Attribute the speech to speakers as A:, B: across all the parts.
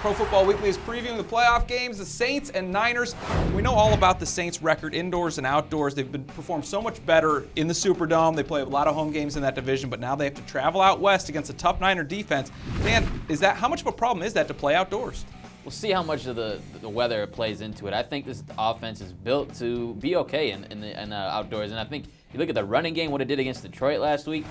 A: Pro Football Weekly is previewing the playoff games, the Saints and Niners. We know all about the Saints' record indoors and outdoors. They've been performed so much better in the Superdome. They play a lot of home games in that division, but now they have to travel out west against a tough Niner defense. Dan, how much of a problem is that to play outdoors?
B: We'll see how much of the weather plays into it. I think this offense is built to be okay in the outdoors, and I think you look at the running game, what it did against Detroit last week.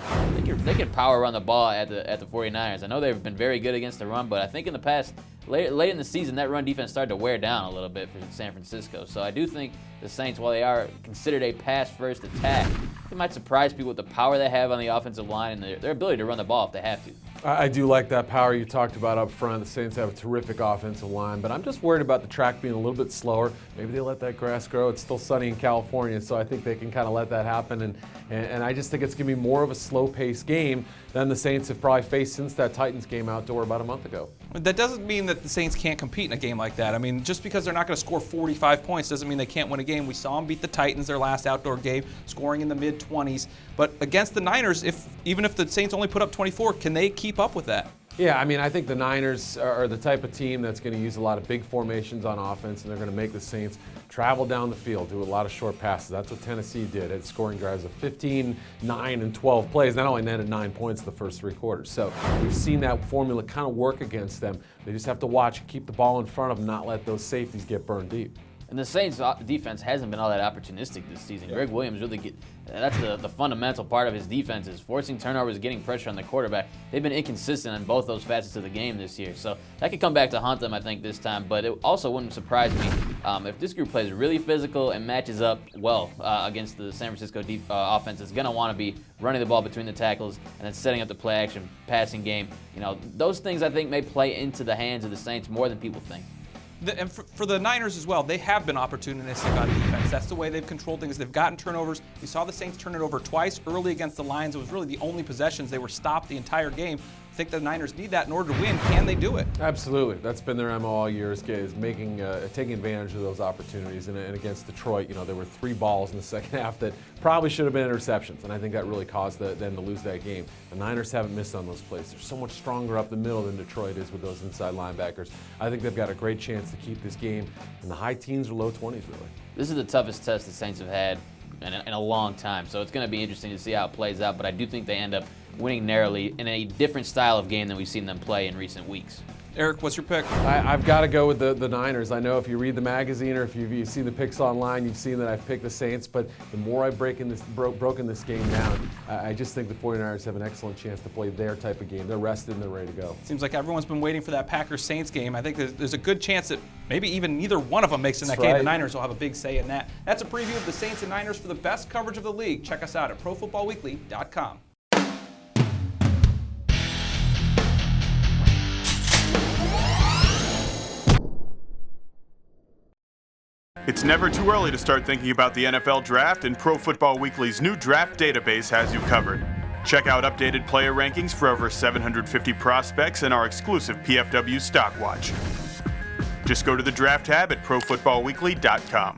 B: They could power run the ball at the 49ers. I know they've been very good against the run, but I think in the past, late in the season, that run defense started to wear down a little bit for San Francisco. So I do think the Saints, while they are considered a pass-first attack, they might surprise people with the power they have on the offensive line and their ability to run the ball if they have to.
C: I do like that power you talked about up front. The Saints have a terrific offensive line, but I'm just worried about the track being a little bit slower. Maybe they let that grass grow. It's still sunny in California, so I think they can kind of let that happen. And I just think it's going to be more of a slow-paced game than the Saints have probably faced since that Titans game outdoor about a month ago.
A: That doesn't mean that the Saints can't compete in a game like that. I mean, just because they're not going to score 45 points doesn't mean they can't win a game. We saw them beat the Titans their last outdoor game, scoring in the mid-20s. But against the Niners, even if the Saints only put up 24, can they keep up with that?
C: Yeah, I mean, I think the Niners are the type of team that's going to use a lot of big formations on offense, and they're going to make the Saints travel down the field, do a lot of short passes. That's what Tennessee did at scoring drives of 15, 9, and 12 plays. That only netted 9 points the first 3 quarters. So we've seen that formula kind of work against them. They just have to watch and keep the ball in front of them, not let those safeties get burned deep.
B: And the Saints defense hasn't been all that opportunistic this season. Greg Williams really that's the fundamental part of his defense is forcing turnovers, getting pressure on the quarterback. They've been inconsistent in both those facets of the game this year. So that could come back to haunt them, I think, this time. But it also wouldn't surprise me if this group plays really physical and matches up well against the San Francisco offense. It's going to want to be running the ball between the tackles and then setting up the play-action passing game. You know, those things I think may play into the hands of the Saints more than people think.
A: And for the Niners as well, they have been opportunistic on defense. That's the way they've controlled things. They've gotten turnovers. We saw the Saints turn it over twice early against the Lions. It was really the only possessions. They were stopped the entire game. I think the Niners need that in order to win. Can they do it?
C: Absolutely. That's been their MO all year is taking advantage of those opportunities. And against Detroit, you know, there were 3 balls in the second half that probably should have been interceptions, and I think that really caused them to lose that game. The Niners haven't missed on those plays. They're so much stronger up the middle than Detroit is with those inside linebackers. I think they've got a great chance to keep this game in the high teens or low 20s, really.
B: This is the toughest test the Saints have had in a long time, so it's going to be interesting to see how it plays out, but I do think they end up winning narrowly in a different style of game than we've seen them play in recent weeks.
A: Eric, what's your pick?
C: I've got to go with the Niners. I know if you read the magazine or if you've seen the picks online, you've seen that I've picked the Saints, but the more I've broken this game down, I just think the 49ers have an excellent chance to play their type of game. They're rested and they're ready to go.
A: Seems like everyone's been waiting for that Packers-Saints game. I think there's a good chance that maybe even neither one of them makes in that game. The Niners will have a big say in that. That's a preview of the Saints and Niners for the best coverage of the league. Check us out at ProFootballWeekly.com.
D: It's never too early to start thinking about the NFL Draft, and Pro Football Weekly's new draft database has you covered. Check out updated player rankings for over 750 prospects and our exclusive PFW Stock Watch. Just go to the Draft tab at ProFootballWeekly.com.